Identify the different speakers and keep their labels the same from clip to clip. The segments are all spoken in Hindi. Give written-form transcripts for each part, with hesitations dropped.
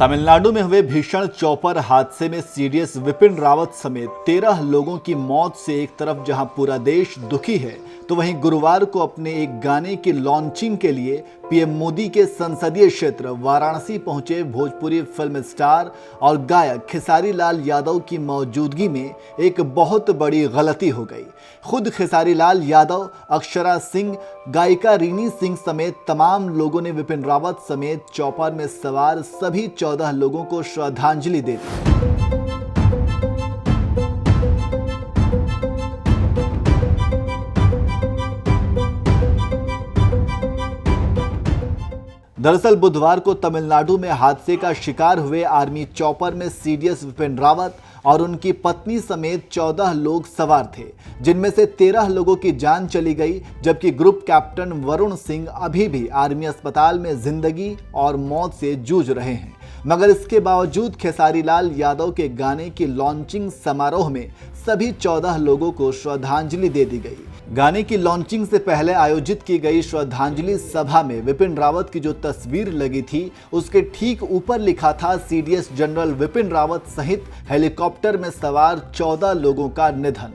Speaker 1: तमिलनाडु में हुए भीषण चॉपर हादसे में सीडीएस विपिन रावत समेत 13 लोगों की मौत से एक तरफ जहां पूरा देश दुखी है, तो वहीं गुरुवार को अपने एक गाने की लॉन्चिंग के लिए पीएम मोदी के संसदीय क्षेत्र वाराणसी पहुंचे भोजपुरी फिल्म स्टार और गायक खेसारी लाल यादव की मौजूदगी में एक बहुत बड़ी गलती हो गई। खुद खेसारी लाल यादव, अक्षरा सिंह, गायिका रीनी सिंह समेत तमाम लोगों ने विपिन रावत समेत चॉपर में सवार सभी 14 लोगों को श्रद्धांजलि दे दी। दरअसल बुधवार को तमिलनाडु में हादसे का शिकार हुए आर्मी चॉपर में सीडीएस विपिन रावत और उनकी पत्नी समेत 14 लोग सवार थे, जिनमें से 13 लोगों की जान चली गई, जबकि ग्रुप कैप्टन वरुण सिंह अभी भी आर्मी अस्पताल में जिंदगी और मौत से जूझ रहे हैं। मगर इसके बावजूद खेसारी लाल यादव के गाने की लॉन्चिंग समारोह में सभी 14 लोगों को श्रद्धांजलि दे दी गई। गाने की लॉन्चिंग से पहले आयोजित की गई श्रद्धांजलि सभा में विपिन रावत की जो तस्वीर लगी थी, उसके ठीक ऊपर लिखा था सीडीएस जनरल विपिन रावत सहित हेलीकॉप्टर में सवार 14 लोगों का निधन।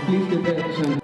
Speaker 2: Please get the action.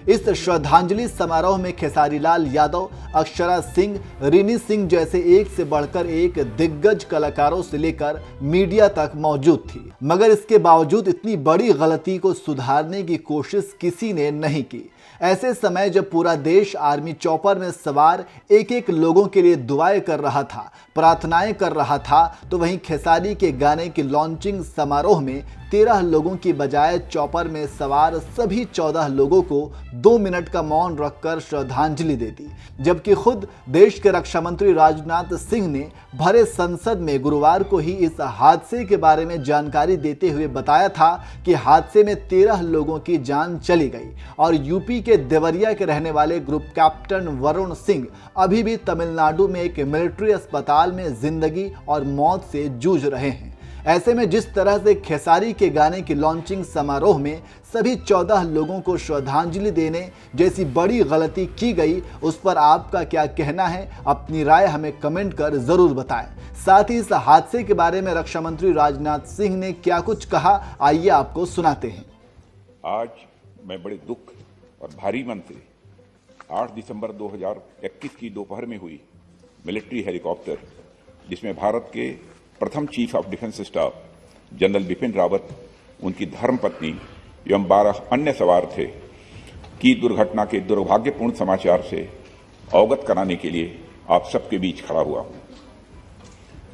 Speaker 1: इस श्रद्धांजलि समारोह में खेसारी लाल यादव, अक्षरा सिंह, रीनी सिंह जैसे एक से बढ़कर एक दिग्गज कलाकारों से लेकर मीडिया तक मौजूद थी। मगर इसके बावजूद इतनी बड़ी गलती को सुधारने की कोशिश किसी ने नहीं की। ऐसे समय जब पूरा देश आर्मी चॉपर में सवार एक एक लोगों के लिए दुआएं कर रहा था, प्रार्थनाएं कर रहा था, तो वहीं खेसारी के गाने की लॉन्चिंग समारोह में 13 लोगों की बजाय चॉपर में सवार सभी 14 लोगों को 2 मिनट का मौन रखकर श्रद्धांजलि दे दी। जबकि खुद देश के रक्षा मंत्री राजनाथ सिंह ने भरे संसद में गुरुवार को ही इस हादसे के बारे में जानकारी देते हुए बताया था कि हादसे में 13 लोगों की जान चली गई और यूपी के देवरिया के रहने वाले ग्रुप कैप्टन वरुण सिंह अभी भी तमिलनाडु में एक मिलिट्री अस्पताल में जिंदगी और मौत से जूझ रहे हैं। ऐसे में जिस तरह से खेसारी के गाने की लॉन्चिंग समारोह में सभी 14 लोगों को श्रद्धांजलि देने जैसी बड़ी गलती की गई, उस पर आपका क्या कहना है? अपनी राय हमें कमेंट कर जरूर बताएं। साथ ही इस हादसे के बारे में रक्षा मंत्री राजनाथ सिंह ने क्या कुछ कहा, आइए आपको सुनाते हैं।
Speaker 3: आज मैं बड़े दुख और भारी मन से 8 दिसंबर 2021 की दोपहर में हुई मिलिट्री हेलीकॉप्टर, जिसमें भारत के प्रथम chief of defence staff general Bipin Rawat, उनकी धर्मपत्नी एवं 12 अन्य सवार थे, की दुर्घटना के दुर्भाग्यपूर्ण समाचार से अवगत कराने के लिए आप सबके बीच खड़ा हुआ हूं।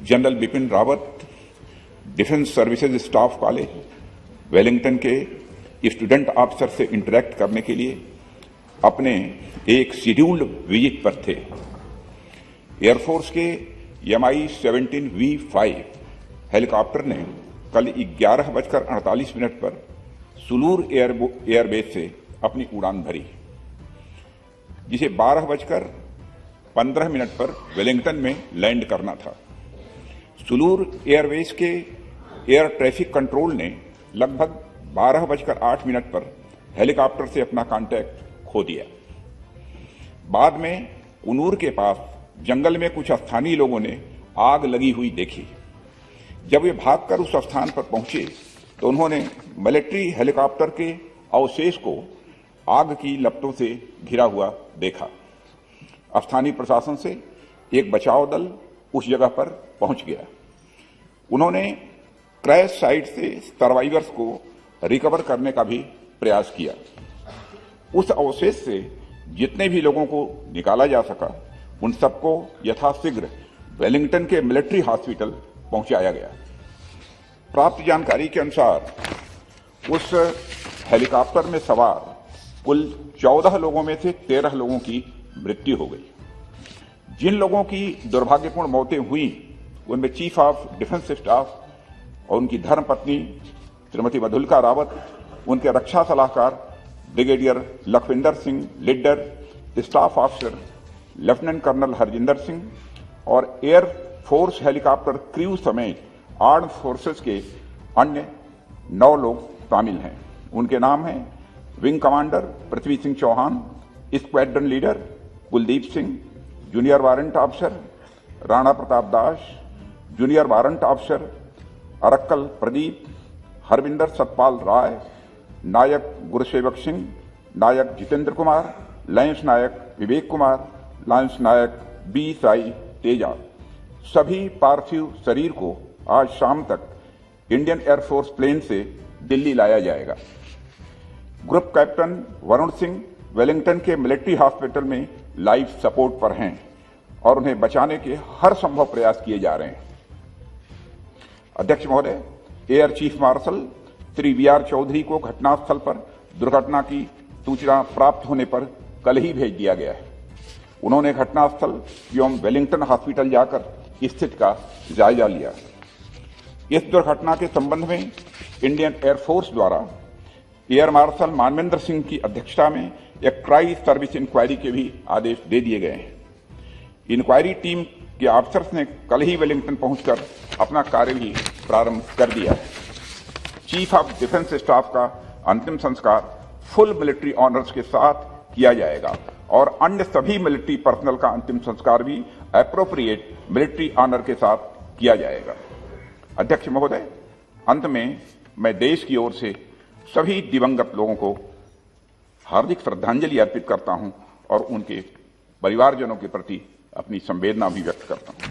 Speaker 3: General Bipin Rawat defence services staff college Wellington के स्टूडेंट ऑफिसर से इंटरेक्ट करने के लिए अपने एक शेड्यूल्ड विजिट पर थे। एयरफोर्स के MI-17V5 हेलीकॉप्टर ने कल 11:48 पर सुलूर एयरबेस से अपनी उड़ान भरी, जिसे 12:15 पर वेलिंगटन में लैंड करना था। सुलूर एयरबेस के एयर ट्रैफिक कंट्रोल ने लगभग 12:08 पर हेलीकॉप्टर से अपना कांटेक्ट खो दिया। बाद में कुनूर के पास जंगल में कुछ स्थानीय लोगों ने आग लगी हुई देखी। जब वे भागकर उस स्थान पर पहुंचे तो उन्होंने मिलिट्री हेलीकॉप्टर के अवशेष को आग की लपटों से घिरा हुआ देखा। स्थानीय प्रशासन से एक बचाव दल उस जगह पर पहुंच गया। उन्होंने क्रैश साइट से सर्वाइवर्स को रिकवर करने का भी प्रयास किया। उस अवशेष से जितने भी लोगों को निकाला जा सका उन सबको यथाशीघ्र वेलिंगटन के मिलिट्री हॉस्पिटल पहुंचाया गया। प्राप्त जानकारी के अनुसार उस हेलीकॉप्टर में सवार कुल 14 लोगों में से 13 लोगों की मृत्यु हो गई। जिन लोगों की दुर्भाग्यपूर्ण मौतें हुई उनमें चीफ ऑफ डिफेंस स्टाफ और उनकी धर्मपत्नी श्रीमती मधुलिका रावत, उनके रक्षा सलाहकार brigadier Lakhwinder Singh Lidder, staff officer lieutenant colonel Harjinder Singh और एयर फोर्स हेलीकॉप्टर क्रू समेत आर्म्ड फोर्सेस के अन्य 9 लोग शामिल हैं। उनके नाम हैं wing commander Prithvi Singh Chauhan, squadron leader Kuldeep Singh, junior warrant officer Rana Pratap Das, junior warrant officer Arakkal Pradeep, Harvinder Satpal Rai, Naik Gursewak Singh, Naik Jitendra Kumar, lance Naik Vivek Kumar, lance Naik B Sai Teja. सभी पार्थिव शरीर को आज शाम तक इंडियन एयरफोर्स प्लेन से दिल्ली लाया जाएगा। Group captain Varun Singh Wellington के मिलिट्री हॉस्पिटल में लाइफ सपोर्ट पर हैं और उन्हें बचाने के हर संभव प्रयास किए जा रहे हैं। अध्यक्ष महोदय, air chief marshal Shri VR Chaudhary को घटनास्थल पर दुर्घटना की सूचना प्राप्त होने पर कल ही भेज दिया गया है। उन्होंने घटनास्थल एवं वेलिंगटन हॉस्पिटल जाकर स्थिति का जायजा लिया। इस दुर्घटना के संबंध में इंडियन एयरफोर्स द्वारा एयर मार्शल मानवेंद्र सिंह की अध्यक्षता में एक ट्राई सर्विस इंक्वायरी के भी आदेश दे दिए गए हैं। इंक्वायरी टीम के ऑफिसर्स ने कल ही वेलिंगटन पहुंचकर अपना कार्य भी प्रारंभ कर दिया है। चीफ ऑफ डिफेंस स्टाफ का अंतिम संस्कार फुल मिलिट्री ऑनर्स के साथ किया जाएगा और अन्य सभी मिलिट्री पर्सनल का अंतिम संस्कार भी एप्रोप्रिएट मिलिट्री ऑनर के साथ किया जाएगा। अध्यक्ष महोदय, अंत में मैं देश की ओर से सभी दिवंगत लोगों को हार्दिक श्रद्धांजलि अर्पित करता हूं और उनके परिवारजनों के प्रति अपनी संवेदना भी व्यक्त करता हूं।